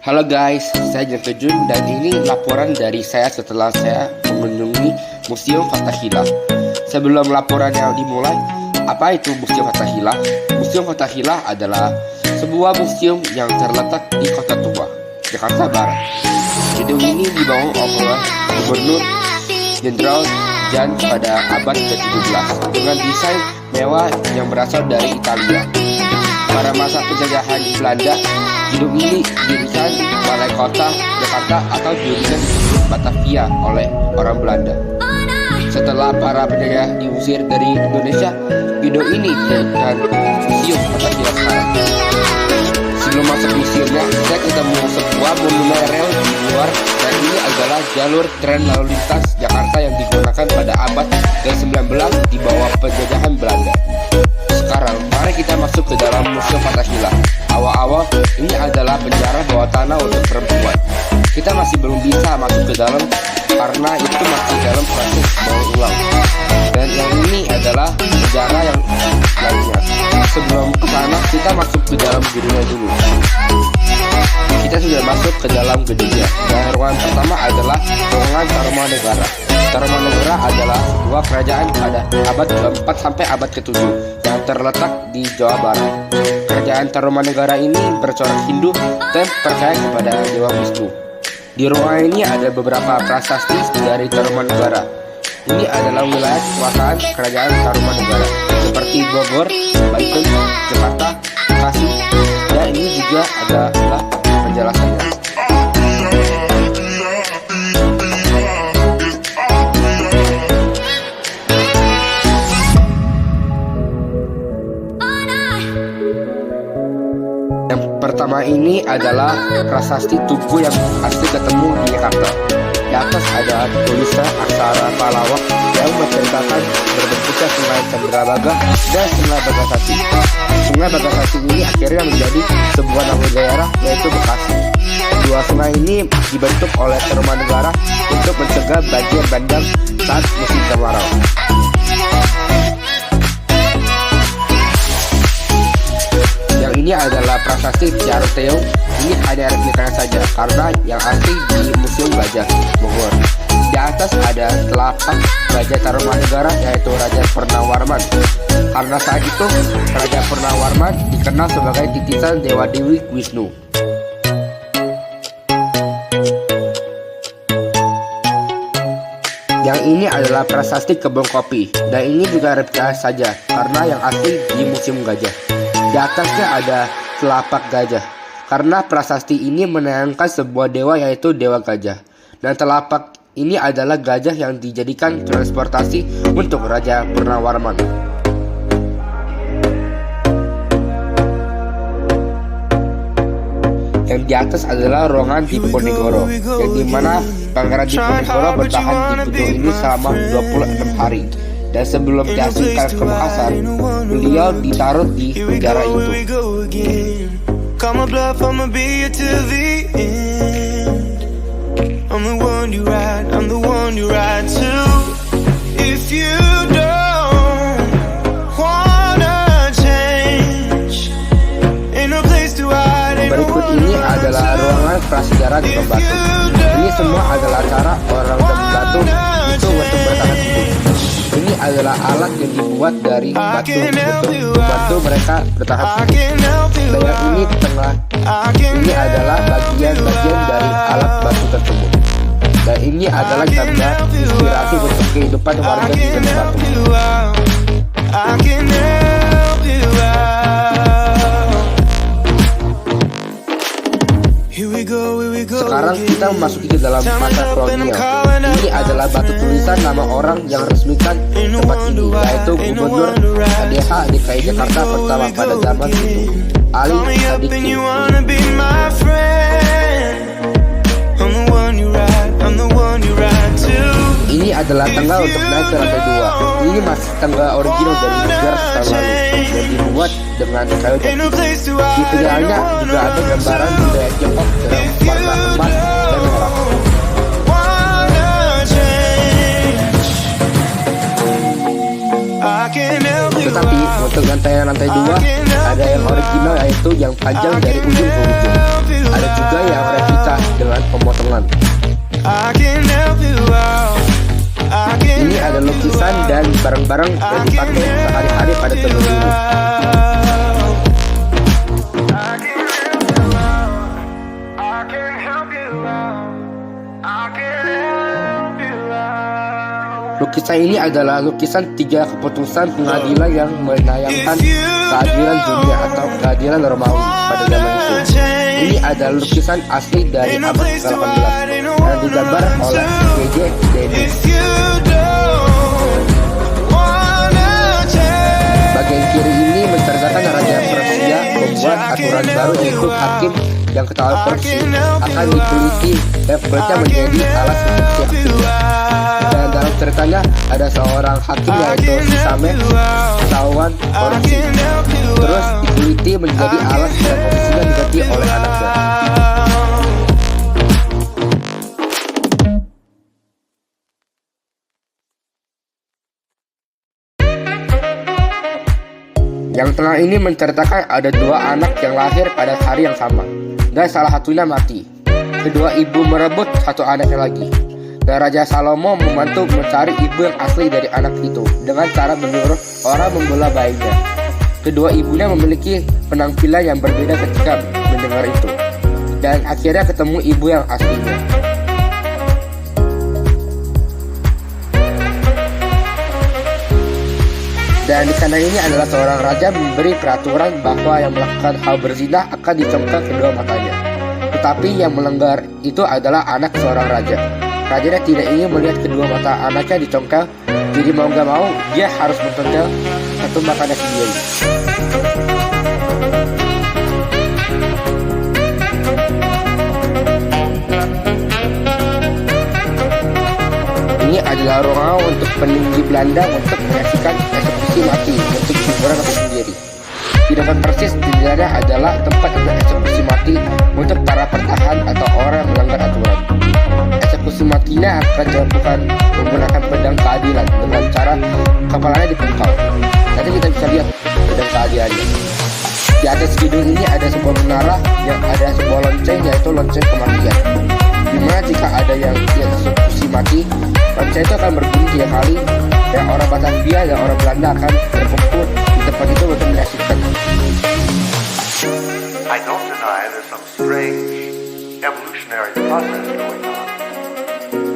Halo guys, saya Jun dan ini laporan dari saya setelah saya mengunjungi Museum Fathahillah. Sebelum laporan yang dimulai, apa itu Museum Fathahillah? Museum Fathahillah adalah sebuah museum yang terletak di Kota Tua, Jakarta Barat. Gedung ini dibangun oleh Gubernur Jenderal Jan pada abad ke-17 dengan desain mewah yang berasal dari Italia. Pada masa penjajahan Belanda, gedung ini didirikan Balai Kota Jakarta atau dulunya disebut Batavia oleh orang Belanda. Setelah para penjajah diusir dari Indonesia, gedung ini dijadikan Museum Fathahillah sekarang. Sebelum masuk museumnya, saya ketemu sebuah monumen rel di luar, dan ini adalah jalur tren lalu lintas Jakarta yang digunakan pada abad ke-19 di bawah penjajahan Belanda. Sekarang, mari kita masuk ke dalam Museum Fathahillah. Awal-awal, ini adalah penjara bawah tanah untuk perempuan. Kita masih belum bisa masuk ke dalam karena itu masih dalam proses bangun ulang. Dan yang ini adalah penjara yang lainnya. Sebelum ke sana, kita masuk ke dalam gedungnya dulu. Kita sudah masuk ke dalam gedungnya. Dan ruangan pertama adalah ruangan Tarumanegara. Tarumanegara adalah sebuah kerajaan pada abad ke-4 sampai abad ke-7 yang terletak di Jawa Barat. Kerajaan Tarumanegara ini bercorak Hindu dan percaya kepada Dewa Wisnu. Di ruangan ini ada beberapa prasasti dari Tarumanegara. Ini adalah wilayah kekuasaan kerajaan Tarumanegara seperti Bogor, Banten, Jakarta, Bekasi, dan ini juga adalah penjelasannya. Yang pertama ini adalah prasasti Tugu yang asli ketemu di Jakarta. Di atas ada tulisan aksara Pallawa yang menceritakan berbentuknya Sungai Candrabaga dan Sungai Bagasati. Sungai Bagasati ini akhirnya menjadi sebuah nama daerah yaitu Bekasi. Dua sungai ini dibentuk oleh Tarumanegara untuk mencegah banjir bandang saat musim kemarau. Yang ini adalah prasasti Jaroteo. Ini hanya replikannya saja karena yang asli di Museum Gajah Bogor. Di atas ada telapak Raja Tarumanegara yaitu Raja Purnawarman. Karena saat itu Raja Purnawarman dikenal sebagai titisan Dewa Dewi Wisnu. Yang ini adalah prasasti Kebun Kopi, dan ini juga replika saja karena yang asli di Museum Gajah. Di atasnya ada telapak gajah karena prasasti ini menayangkan sebuah dewa yaitu Dewa Gajah, dan telapak ini adalah gajah yang dijadikan transportasi untuk Raja Purnawarman. Yang di atas adalah ruangan Diponegoro, yang dimana Pangeran Diponegoro bertahan di gedung ini selama 26 hari. Dan sebelum diasingkan ke Makassar, beliau ditaruh di penjara itu. Berikut ini adalah ruangan prasejarah di Batu. Ini semua adalah cara orang Batu itu untuk bertahan hidup. Ini adalah alat yang dibuat dari batu untuk bantu mereka bertahan hidup. Dan yang ini tengah, ini adalah bagian-bagian dari alat batu tersebut. Dan ini adalah gambar inspirasi untuk kehidupan warga di Batu. Sekarang kita memasuki ke dalam masa kolonial. Ini adalah batu tulisan nama orang yang resmikan tempat ini, yaitu Gubernur KDH DKI Jakarta pertama pada zaman itu, Ali Sadikin. Ini adalah tangga untuk naik ke lantai 2. Ini masih tangga original dari negara tahun lalu yang dibuat dengan kayu jati. Di pinggirnya juga ada gambaran budaya Jepang dengan warna emas dan merah. Tetapi untuk lantai 2 ada yang original yaitu yang panjang dari ujung ke ujung. Ada juga yang bareng-bareng dan dipakai sehari-hari pada zaman dulu. Lukisan ini adalah lukisan 3 keputusan pengadilan yang menayangkan keadilan dunia atau keadilan Romawi pada zaman itu. Ini adalah lukisan asli dari abad ke-18 yang digambar oleh W.J. Dennis. Bagian kiri ini menceritakan Raja Persia membuat aturan baru untuk hakim yang ketahuan korupsi akan dikuliti dan kulitnya menjadi alas untuk si hakimnya. Dan dalam ceritanya ada seorang hakim yaitu si Sameh ketahuan korupsi, terus dikuliti menjadi alas dan posisinya diganti oleh anaknya. Yang tengah ini menceritakan ada 2 anak yang lahir pada hari yang sama, dan salah satunya mati. Kedua ibu merebut satu anaknya lagi, dan Raja Salomo membantu mencari ibu yang asli dari anak itu dengan cara menyuruh orang membelah bayinya. Kedua ibunya memiliki penampilan yang berbeda ketika mendengar itu, dan akhirnya ketemu ibu yang aslinya. Dan di sana ini adalah seorang raja memberi peraturan bahwa yang melakukan hal berzina akan dicongkel kedua matanya. Tetapi yang melanggar itu adalah anak seorang raja. Rajanya tidak ingin melihat kedua mata anaknya dicongkel, jadi mau gak mau dia harus mencongkel satu matanya sendiri. Ini adalah ruang untuk peninggi Belanda untuk menyaksikan eksekusi mati untuk hiburan mereka sendiri. Di depan persis jendelanya adalah tempat untuk eksekusi mati untuk para pertahan atau orang yang melanggar aturan. Eksekusi matinya akan dilakukan menggunakan pedang keadilan dengan cara kepalanya dipengkal. Nanti kita bisa lihat pedang keadilannya. Di atas gedung ini ada sebuah menara yang ada sebuah lonceng, yaitu lonceng kematian. Dimana jika ada yang dieksekusi mati, lonceng itu akan berbunyi 3 kali, dan orang Batavia dan orang Belanda akan berkumpul di tempat itu untuk menyaksikan. I don't deny there's some strange evolutionary process going on,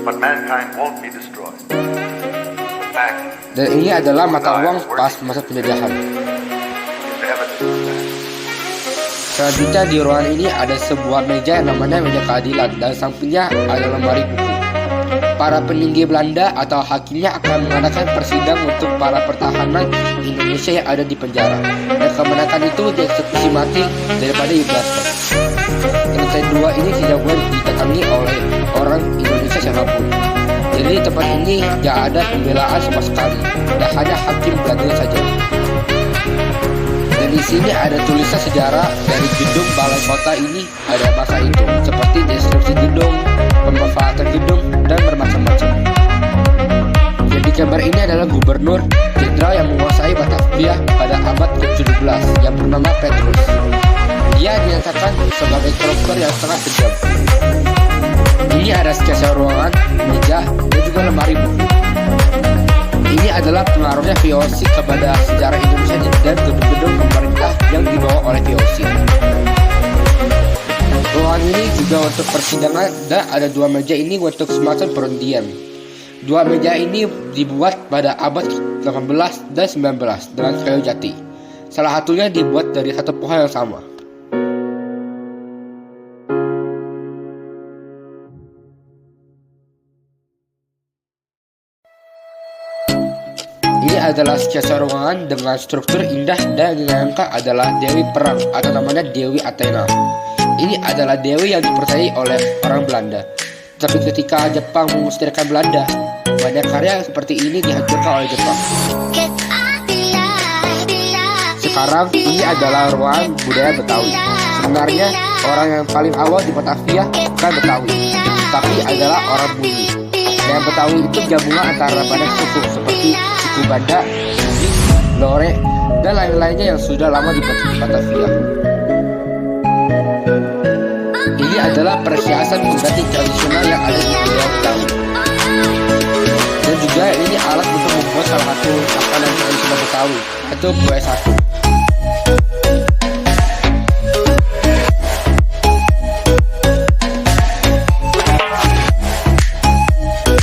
but mankind won't be destroyed. The fact Dan ini adalah mata uang pas masa penjajahan. is evidence of that. Selanjutnya di ruangan ini ada sebuah meja yang namanya meja keadilan, dan sampingnya ada lemari buku. Para peninggi Belanda atau hakimnya akan mengadakan persidangan untuk para pertahanan Indonesia yang ada di penjara, dan kemenangan itu dieksekusi mati daripada dibebaskan. Lantai 2 ini tidak boleh didatangi oleh orang Indonesia siapapun. Jadi di tempat ini tidak ada pembelaan sama sekali, dan hanya hakim Belanda saja. Dan di sini ada tulisan sejarah dari gedung balai kota ini, ada masa itu, seperti deskripsi gedung, pemanfaatan gedung, dan bermacam-macam. Jadi gambar ini adalah gubernur jenderal yang menguasai Batavia pada abad ke-17 yang bernama Petrus. Dia dinyatakan sebagai koruptor yang sangat kejam. Ini ada sketsa ruangan, meja, dan juga lemari buku. Ini adalah pengaruhnya VOC kepada sejarah Indonesia dan gedung-gedung pemerintah yang dibawa oleh VOC. Ruangan ini juga untuk persidangan, dan ada 2 meja ini untuk semacam perundian. 2 meja ini dibuat pada abad 18 dan 19 dengan kayu jati. Salah satunya dibuat dari satu pohon yang sama. Ini adalah sketsa ruangan dengan struktur indah, dan yang diangkat adalah Dewi Perang atau namanya Dewi Athena. Ini adalah dewi yang dipercayai oleh orang Belanda. Tapi ketika Jepang mengusirkan Belanda, banyak karya seperti ini dihancurkan oleh Jepang. Sekarang ini adalah ruangan budaya Betawi. Sebenarnya orang yang paling awal di Batavia bukan Betawi, tapi adalah orang Bugis. Dan Betawi itu gabungan antara banyak suku seperti suku Banda, Bugis, Lore, dan lain-lainnya yang sudah lama di Batavia. Ini adalah perhiasan pengganti tradisional yang ada di budaya Betawi. Dan juga juga ini alat untuk membuat salah satu makanan tradisional Betawi, yaitu kue satu.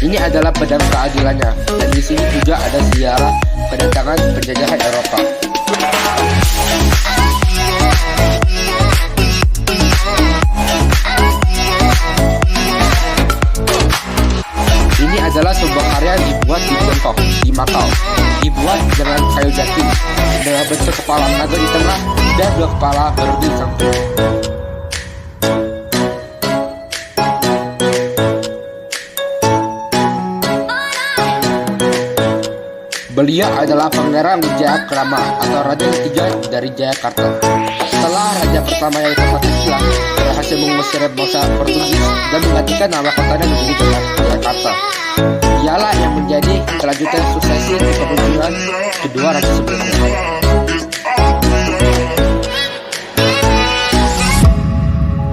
Ini adalah pedang keadilannya, dan di sini juga ada sejarah kedatangan penjajahan Eropa. Ini adalah sebuah karya yang dibuat di Tiongkok, di Macau. Dibuat dengan kayu jati, dengan bentuk kepala naga di tengah dan dua kepala baru di samping. Beliau adalah Pangeran Wijayakrama atau Raja ketiga dari Jayakarta. Setelah Raja pertama yaitu Fatahillah berhasil mengusir bangsa Portugis dan menggantikan nama kotanya menjadi Jayakarta. Dialah yang menjadi kelanjutan suksesi kepemimpinan kedua raja sebelumnya.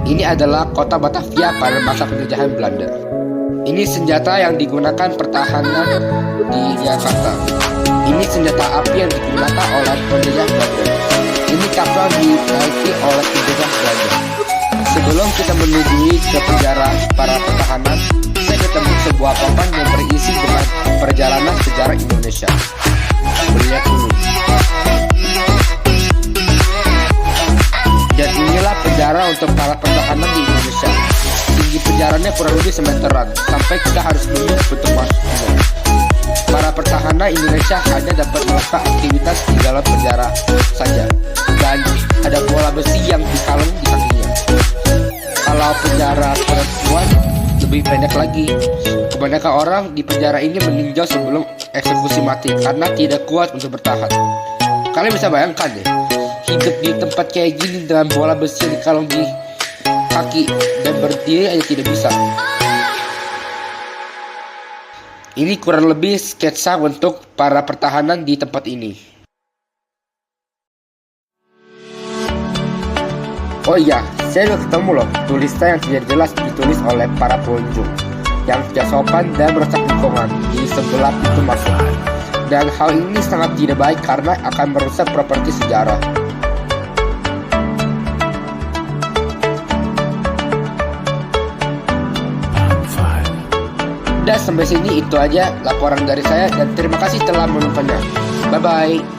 Ini adalah kota Batavia pada masa penjajahan Belanda. Ini senjata yang digunakan pertahanan di Jakarta. Ini senjata api yang digunakan oleh penjajah Belanda. Ini kapal dinaiki oleh penjajah Belanda. Sebelum kita menuju ke penjara para pertahanan, saya ketemu sebuah papan yang berisi dengan perjalanan sejarah Indonesia. Lihat dulu. Dan inilah penjara untuk para pertahanan di Indonesia. Tinggi penjaranya kurang lebih semeteran, sampai kita harus menunggu untuk masuknya. Para pertahanan Indonesia hanya dapat melakukan aktivitas di dalam penjara saja, dan ada bola besi yang dikalung di kakinya. Kalau penjara perempuan lebih pendek lagi. Kebanyakan orang di penjara ini meninjau sebelum eksekusi mati karena tidak kuat untuk bertahan. Kalian bisa bayangkan deh, hidup di tempat kayak gini dengan bola besi yang dikalung di kaki dan berdiri aja tidak bisa. Ini kurang lebih sketsa untuk para pertahanan di tempat ini. Oh iya, saya udah ketemu loh tulisan yang tidak jelas ditulis oleh para pengunjung yang tidak sopan dan merusak lingkungan di sebelah pintu masuk. Dan hal ini sangat tidak baik karena akan merusak properti sejarah. Dan sampai sini itu aja laporan dari saya dan terima kasih telah menontonnya. Bye bye.